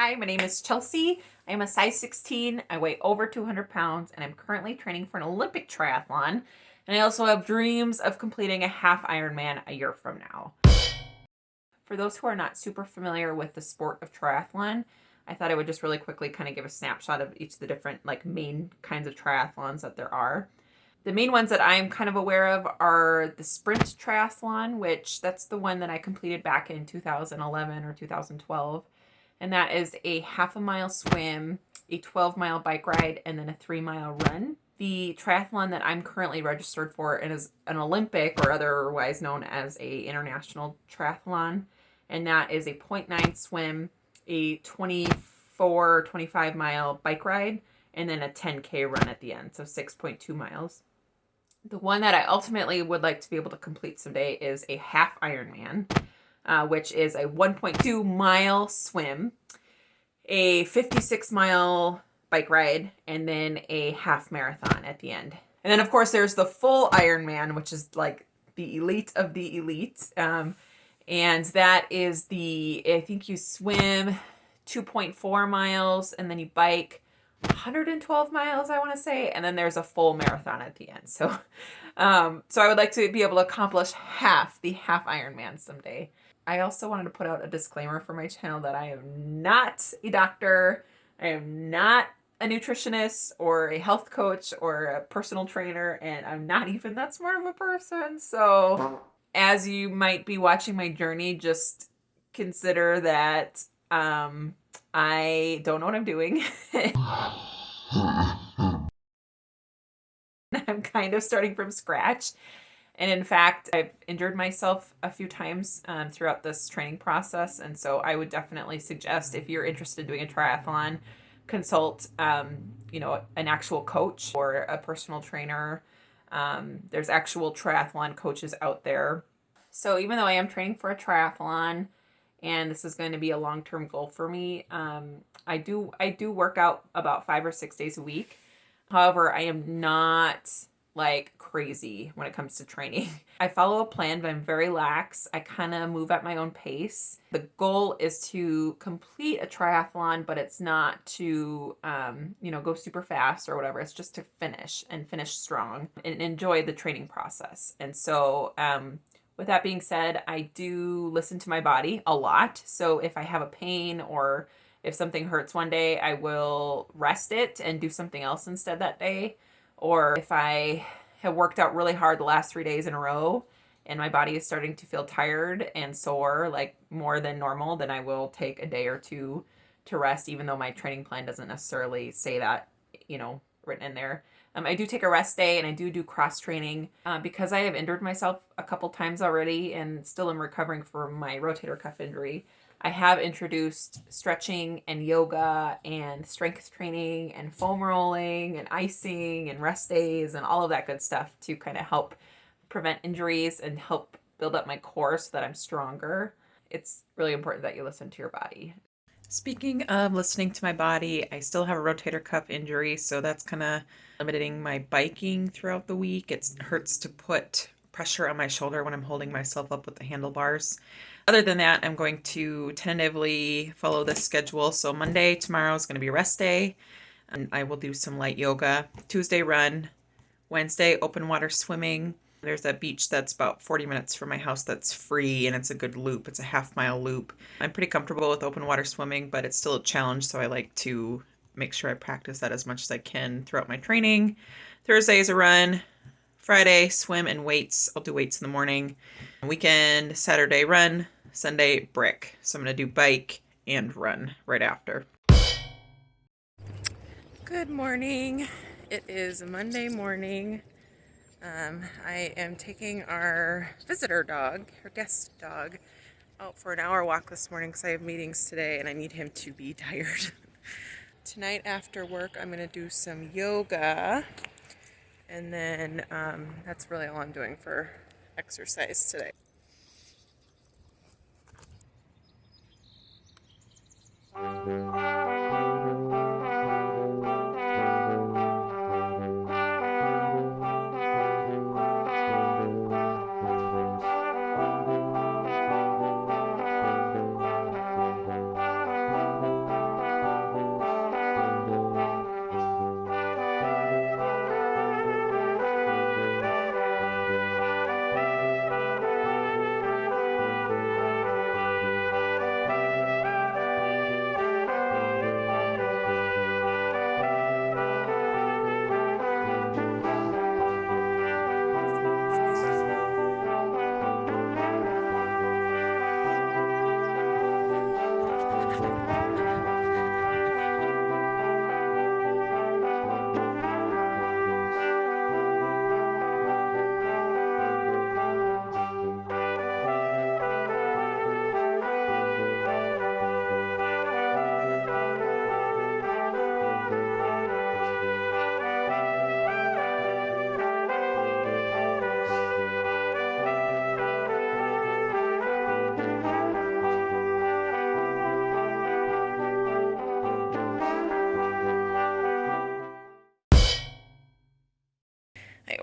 Hi, my name is Chelsea. I am a size 16. I weigh over 200 pounds, and I'm currently training for an Olympic triathlon. And I also have dreams of completing a half Ironman a year from now. For those who are not super familiar with the sport of triathlon, I thought I would just really quickly kind of give a snapshot of each of the different main kinds of triathlons that there are. The main ones that I'm kind of aware of are the sprint triathlon, which that's the one that I completed back in 2011 or 2012. And that is a half a mile swim, a 12-mile bike ride, and then a 3-mile run. The triathlon that I'm currently registered for is an Olympic, or otherwise known as a international triathlon, and that is a 0.9 swim, a 24, 25-mile bike ride, and then a 10K run at the end, so 6.2 miles. The one that I ultimately would like to be able to complete someday is a half Ironman, which is a 1.2 mile swim, a 56-mile bike ride, and then a half marathon at the end. And then, of course, there's the full Ironman, which is like the elite of the elite. And that is I think you swim 2.4 miles and then you bike 112 miles, I want to say, and then there's a full marathon at the end. So I would like to be able to accomplish the half Ironman someday. I also wanted to put out a disclaimer for my channel that I am not a doctor. I am not a nutritionist or a health coach or a personal trainer, and I'm not even that smart of a person. So as you might be watching my journey, just consider that I don't know what I'm doing. I'm kind of starting from scratch. And in fact, I've injured myself a few times throughout this training process. And so I would definitely suggest, if you're interested in doing a triathlon, consult an actual coach or a personal trainer. There's actual triathlon coaches out there. So even though I am training for a triathlon, and this is going to be a long-term goal for me, I do work out about 5 or 6 days a week. However, I am not crazy when it comes to training. I follow a plan, but I'm very lax. I kind of move at my own pace. The goal is to complete a triathlon, but it's not to, go super fast or whatever. It's just to finish strong and enjoy the training process. And so, with that being said, I do listen to my body a lot. So if I have a pain or if something hurts one day, I will rest it and do something else instead that day. Or if I have worked out really hard the last 3 days in a row and my body is starting to feel tired and sore, more than normal, then I will take a day or two to rest, even though my training plan doesn't necessarily say that, written in there. I do take a rest day, and I do cross training because I have injured myself a couple times already and still am recovering from my rotator cuff injury. I have introduced stretching and yoga and strength training and foam rolling and icing and rest days and all of that good stuff to kind of help prevent injuries and help build up my core so that I'm stronger. It's really important that you listen to your body. Speaking of listening to my body, I still have a rotator cuff injury, so that's kind of limiting my biking throughout the week. It hurts to put pressure on my shoulder when I'm holding myself up with the handlebars. Other than that, I'm going to tentatively follow this schedule. So Monday, tomorrow is going to be rest day, and I will do some light yoga. Tuesday, run. Wednesday, open water swimming. There's a beach that's about 40 minutes from my house that's free, and it's a good loop. It's a half-mile loop. I'm pretty comfortable with open water swimming, but it's still a challenge, so I like to make sure I practice that as much as I can throughout my training. Thursday is a run. Friday, swim and weights. I'll do weights in the morning. Weekend, Saturday, run. Sunday, brick. So I'm going to do bike and run right after. Good morning. It is Monday morning. I am taking our visitor dog, our guest dog, out for an hour walk this morning because I have meetings today and I need him to be tired. Tonight after work, I'm going to do some yoga, and then that's really all I'm doing for exercise today.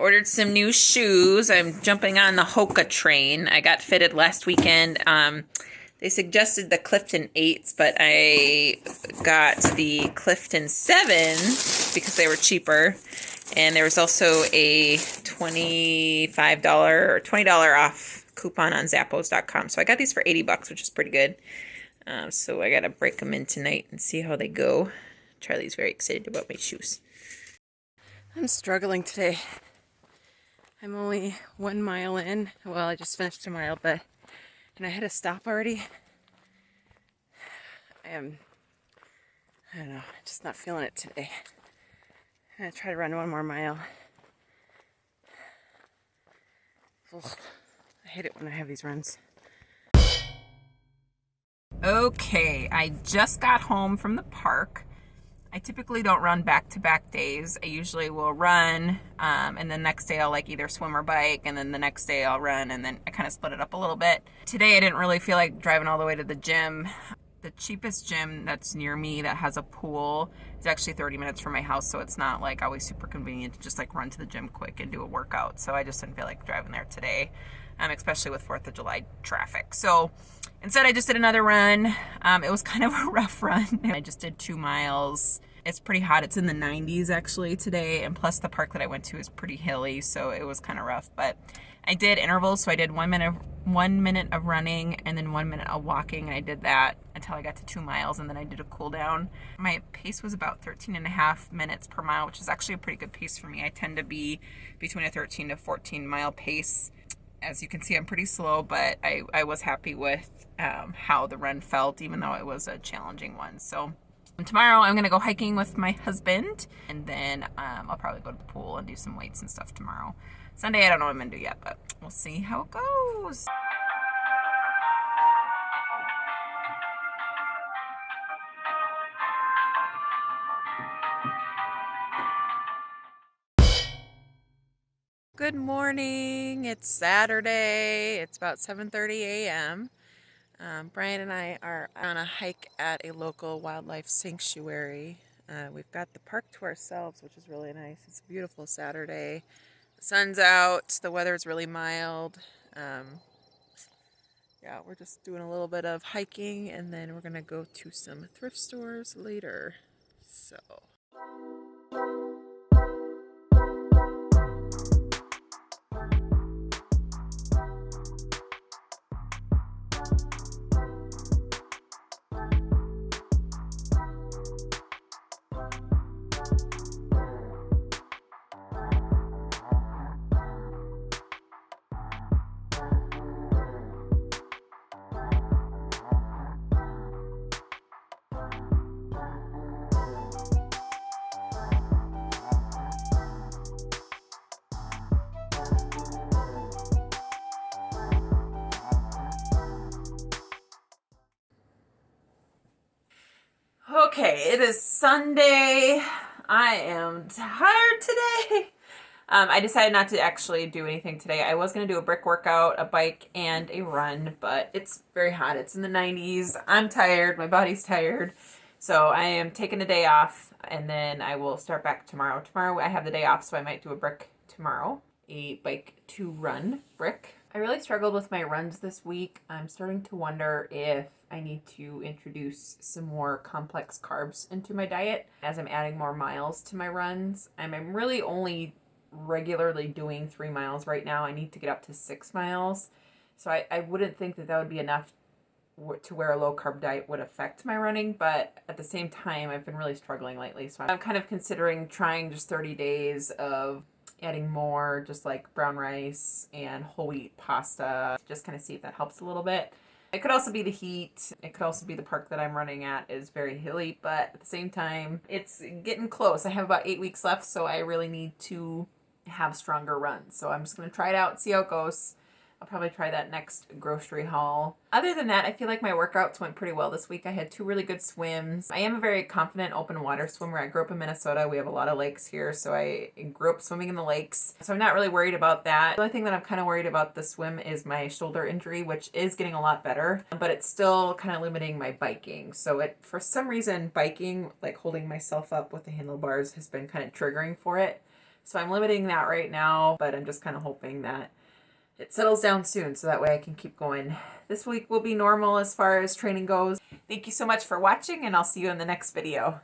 ordered some new shoes. I'm jumping on the Hoka train. I got fitted last weekend. They suggested the Clifton 8s, but I got the Clifton 7s because they were cheaper. And there was also a $25 or $20 off coupon on Zappos.com. So I got these for $80, which is pretty good. So I got to break them in tonight and see how they go. Charlie's very excited about my shoes. I'm struggling today. I'm only 1 mile in. Well, I just finished a mile, and I had to stop already. I don't know, just not feeling it today. I'm going to try to run 1 more mile. Ugh, I hate it when I have these runs. Okay, I just got home from the park. I typically don't run back-to-back days. I usually will run, and the next day I'll either swim or bike, and then the next day I'll run, and then I kind of split it up a little bit. Today I didn't really feel like driving all the way to the gym. The cheapest gym that's near me that has a pool is actually 30 minutes from my house, so it's not always super convenient to just run to the gym quick and do a workout. So I just didn't feel like driving there today, especially with 4th of July traffic. So instead I just did another run. It was kind of a rough run. I just did 2 miles. It's pretty hot. It's in the 90s actually today, and plus the park that I went to is pretty hilly, so it was kind of rough. But I did intervals, so I did 1 minute of running and then 1 minute of walking. I did that until I got to 2 miles, and then I did a cool down. My pace was about 13.5 minutes per mile, which is actually a pretty good pace for me. I tend to be between a 13 to 14 mile pace. As you can see, I'm pretty slow, but I was happy with how the run felt, even though it was a challenging one. So tomorrow I'm going to go hiking with my husband, and then I'll probably go to the pool and do some weights and stuff tomorrow. Sunday, I don't know what I'm going to do yet, but we'll see how it goes. Good morning. It's Saturday. It's about 7:30 a.m. Brian and I are on a hike at a local wildlife sanctuary. We've got the park to ourselves, which is really nice. It's a beautiful Saturday. The sun's out. The weather's really mild. Yeah, we're just doing a little bit of hiking, and then we're going to go to some thrift stores later. So... Okay, it is Sunday. I am tired today. I decided not to actually do anything today. I was going to do a brick workout, a bike, and a run, but it's very hot. It's in the 90s. I'm tired. My body's tired. So I am taking a day off, and then I will start back tomorrow. Tomorrow I have the day off, so I might do a brick tomorrow, a bike to run brick. I really struggled with my runs this week. I'm starting to wonder if I need to introduce some more complex carbs into my diet as I'm adding more miles to my runs. I'm really only regularly doing 3 miles right now. I need to get up to 6 miles. So I wouldn't think that would be enough to where a low carb diet would affect my running, but at the same time, I've been really struggling lately. So I'm kind of considering trying just 30 days of adding more, just like brown rice and whole wheat pasta, just kind of see if that helps a little bit. It could also be the heat. It could also be the park that I'm running at is very hilly, but at the same time, it's getting close. I have about 8 weeks left, so I really need to have stronger runs. So I'm just going to try it out, see how it goes. I'll probably try that next grocery haul. Other than that, I feel like my workouts went pretty well this week. I had 2 really good swims. I am a very confident open water swimmer. I grew up in Minnesota. We have a lot of lakes here, so I grew up swimming in the lakes. So I'm not really worried about that. The only thing that I'm kind of worried about the swim is my shoulder injury, which is getting a lot better, but it's still kind of limiting my biking. So for some reason, biking, like holding myself up with the handlebars, has been kind of triggering for it. So I'm limiting that right now, but I'm just kind of hoping that it settles down soon so that way I can keep going. This week will be normal as far as training goes. Thank you so much for watching, and I'll see you in the next video.